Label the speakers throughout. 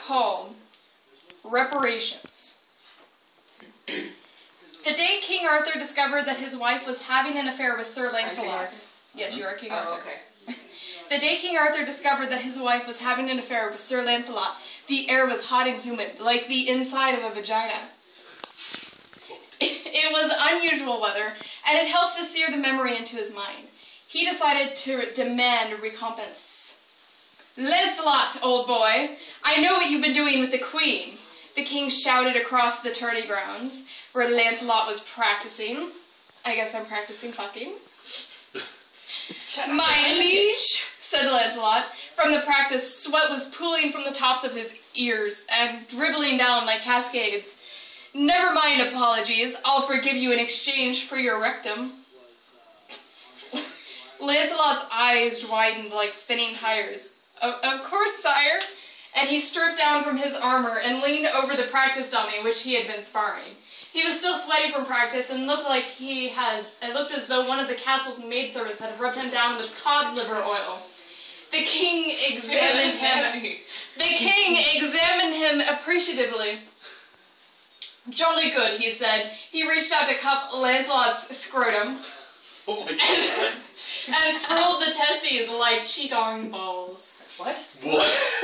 Speaker 1: called Reparations. The day King Arthur discovered that his wife was having an affair with Sir Lancelot. Yes, you are King Arthur.
Speaker 2: Oh, okay.
Speaker 1: The day King Arthur discovered that his wife was having an affair with Sir Lancelot, the air was hot and humid, like the inside of a vagina. It was unusual weather, and it helped to sear the memory into his mind. He decided to demand recompense. "Lancelot, old boy, I know what you've been doing with the Queen," the king shouted across the tourney grounds, where Lancelot was practicing. I guess I'm practicing fucking. "My liege," said Lancelot. From the practice, sweat was pooling from the tops of his ears and dribbling down like cascades. "Never mind apologies, I'll forgive you in exchange for your rectum." Lancelot's eyes widened like spinning tires. Of course, sire." And he stripped down from his armor and leaned over the practice dummy which he had been sparring. He was still sweaty from practice and looked like it looked as though one of the castle's maidservants had rubbed him down with cod liver oil. The king examined him appreciatively. "Jolly good," he said. He reached out to cup Lancelot's scrotum.
Speaker 3: Oh my god.
Speaker 1: And swirled the testes like cheetong balls.
Speaker 2: What?
Speaker 3: What?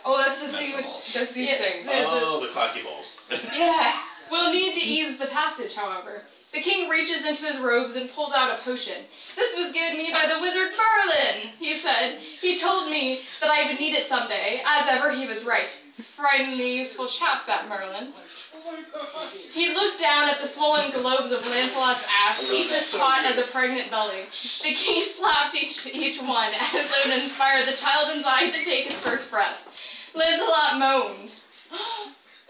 Speaker 2: Oh, that's the thing
Speaker 3: balls.
Speaker 2: with these
Speaker 1: Yeah.
Speaker 2: things.
Speaker 3: Oh, the clacky balls.
Speaker 2: Yeah.
Speaker 1: We'll need to ease the passage, however. The king reaches into his robes and pulled out a potion. "This was given me by the wizard Merlin," he said. "He told me that I would need it someday. As ever, he was right. Frighteningly useful chap, that Merlin." He looked down at the swollen globes of Lancelot's ass, each as taut as a pregnant belly. The king slapped each one, as though to inspire the child inside to take his first breath. Lancelot moaned.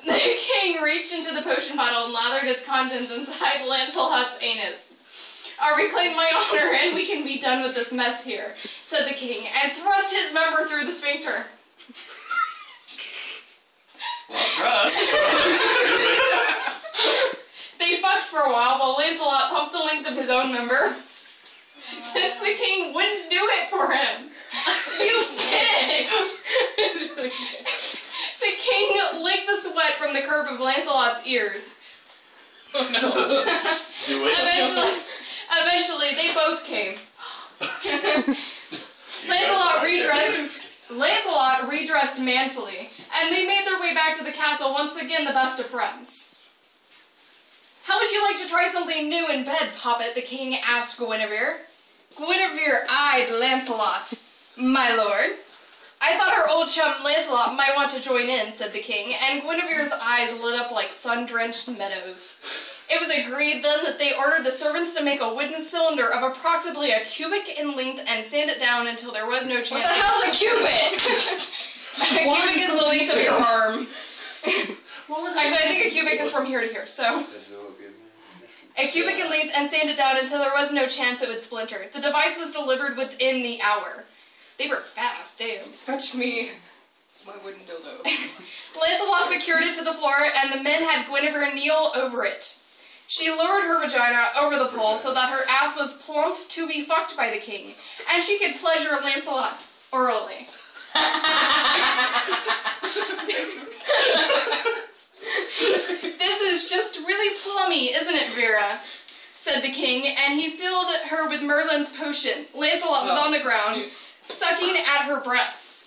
Speaker 1: The king reached into the potion bottle and lathered its contents inside Lancelot's anus. "I'll reclaim my honor, and we can be done with this mess here," said the king, and thrust his member through the sphincter.
Speaker 3: Well, trust.
Speaker 1: They fucked for a while Lancelot pumped the length of his own member, since the king wouldn't do it for him. "You bitch!" The king licked the sweat from the curve of Lancelot's ears.
Speaker 2: Oh no.
Speaker 3: Do it.
Speaker 1: Eventually, they both came. Lancelot redressed manfully, and they made their way back to the castle, once again the best of friends. "How would you like to try something new in bed, Poppet?" the king asked Guinevere. Guinevere eyed Lancelot. "My lord, I thought our old chum Lancelot might want to join in," said the king, and Guinevere's eyes lit up like sun-drenched meadows. It was agreed then that they ordered the servants to make a wooden cylinder of approximately a cubit in length and sand it down until there was no chance.
Speaker 2: What the hell's a cubit?
Speaker 1: A cubic is the length of your arm. Actually, I think a cubic is from here to here, so. A cubic in length and sanded down until there was no chance it would splinter. The device was delivered within the hour. They were fast, damn.
Speaker 2: Fetch me my wooden dildo.
Speaker 1: Lancelot secured it to the floor, and the men had Guinevere kneel over it. She lowered her vagina over the pole so that her ass was plump to be fucked by the king, and she could pleasure Lancelot orally. "This is just really plummy, isn't it, Vera?" said the king, and he filled her with Merlin's potion. Lancelot was on the ground, sucking at her breasts.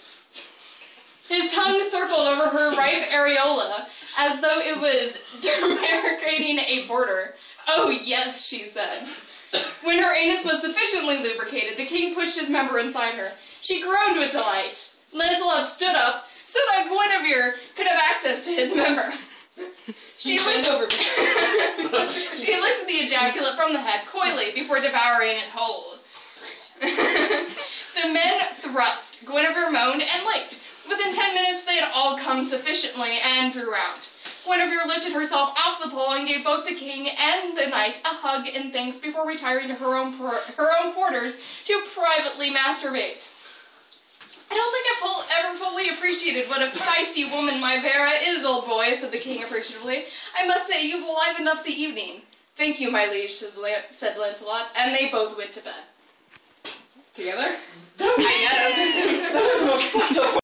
Speaker 1: His tongue circled over her ripe areola, as though it was demarcating a border. "Oh, yes," she said. When her anus was sufficiently lubricated, the king pushed his member inside her. She groaned with delight. Lancelot stood up so that Guinevere could have access to his member. She licked the ejaculate from the head coyly before devouring it whole. The men thrust. Guinevere moaned and licked. Within 10 minutes, they had all come sufficiently and drew out. Guinevere lifted herself off the pole and gave both the king and the knight a hug in thanks before retiring to her own quarters to privately masturbate. "I don't think I've ever fully appreciated what a feisty woman my Vera is, old boy," said the king appreciatively. "I must say you've livened up the evening." "Thank you, my liege," said Lancelot, and they both went to bed.
Speaker 2: Together?
Speaker 1: I guess.
Speaker 2: That was the most fucked up